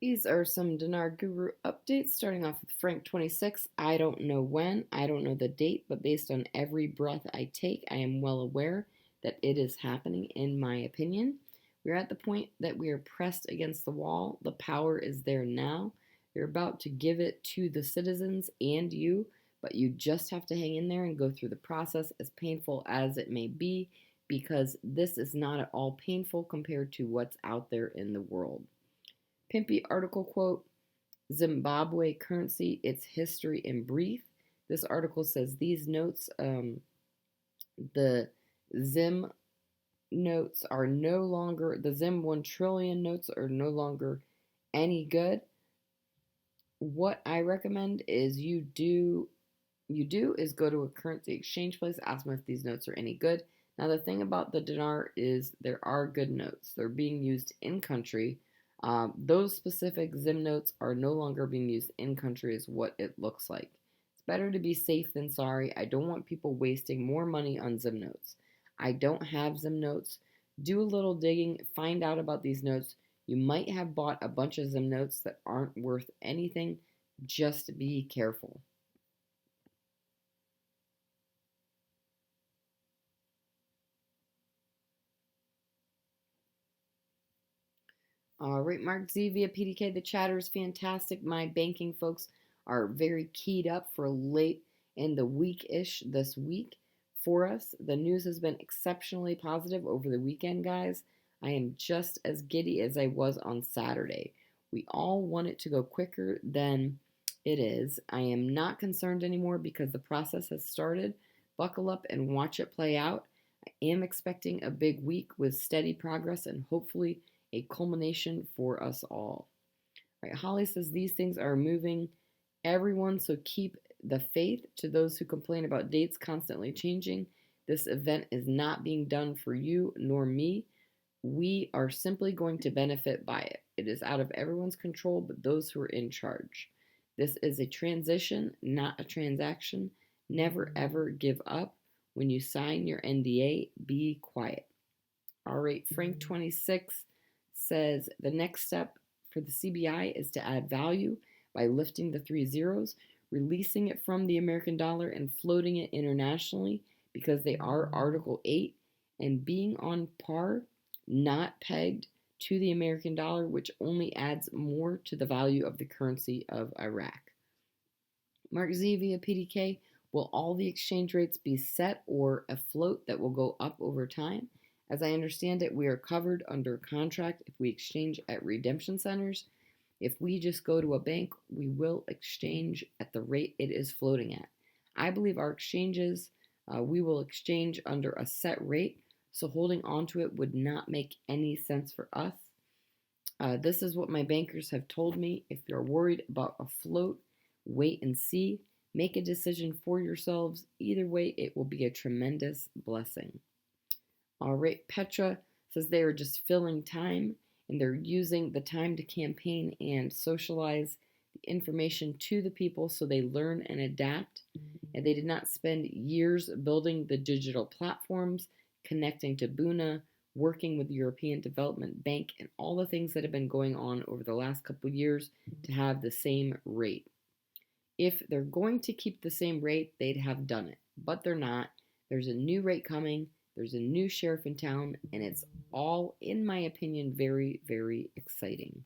These are some Dinar Guru updates starting off with Frank 26. I don't know when, I don't know the date, but based on every breath I take, I am well aware that it is happening, in my opinion. We're at the point that we are pressed against the wall. The power is there now. You're about to give it to the citizens and you, but you just have to hang in there and go through the process, as painful as it may be, because this is not at all painful compared to what's out there in the world. Pimpy article quote: Zimbabwe currency, its history in brief. This article says these notes, the Zim notes are no longer, the Zim 1 trillion notes are no longer any good. What I recommend is you do is go to a currency exchange place, ask them if these notes are any good. Now the thing about the dinar is there are good notes. They're being used in country. Those specific Zim notes are no longer being used in country, is what it looks like. It's better to be safe than sorry. I don't want people wasting more money on Zim notes. I don't have Zim notes. Do a little digging, find out about these notes. You might have bought a bunch of Zim notes that aren't worth anything. Just be careful. All right, Mark Z via PDK. The chatter is fantastic. My banking folks are very keyed up for late in the week-ish this week for us. The news has been exceptionally positive over the weekend, guys. I am just as giddy as I was on Saturday. We all want it to go quicker than it is. I am not concerned anymore because the process has started. Buckle up and watch it play out. I am expecting a big week with steady progress and hopefully a culmination for us all. All right, Holly says these things are moving everyone, so keep the faith. To those who complain about dates constantly changing, this event is not being done for you nor me. We are simply going to benefit by it. It is out of everyone's control but those who are in charge. This is a transition, not a transaction. Never ever give up. When you sign your NDA, be quiet. All right, Frank 26 says the next step for the CBI is to add value by lifting the 3 zeros, releasing it from the American dollar and floating it internationally because they are Article 8, and being on par, not pegged to the American dollar, which only adds more to the value of the currency of Iraq. Mark Z via PDK, will all the exchange rates be set or a float that will go up over time? As I understand it, we are covered under contract if we exchange at redemption centers. If we just go to a bank, we will exchange at the rate it is floating at. I believe our exchanges, we will exchange under a set rate, so holding on to it would not make any sense for us. This is what my bankers have told me. If you're worried about a float, wait and see. Make a decision for yourselves. Either way, it will be a tremendous blessing. All right, Petra says they are just filling time and they're using the time to campaign and socialize the information to the people so they learn and adapt. And they did not spend years building the digital platforms, connecting to Buna, working with the European Development Bank, and all the things that have been going on over the last couple of years to have the same rate. If they're going to keep the same rate, they'd have done it, but they're not. There's a new rate coming. There's a new sheriff in town, and it's all, in my opinion, very, very exciting.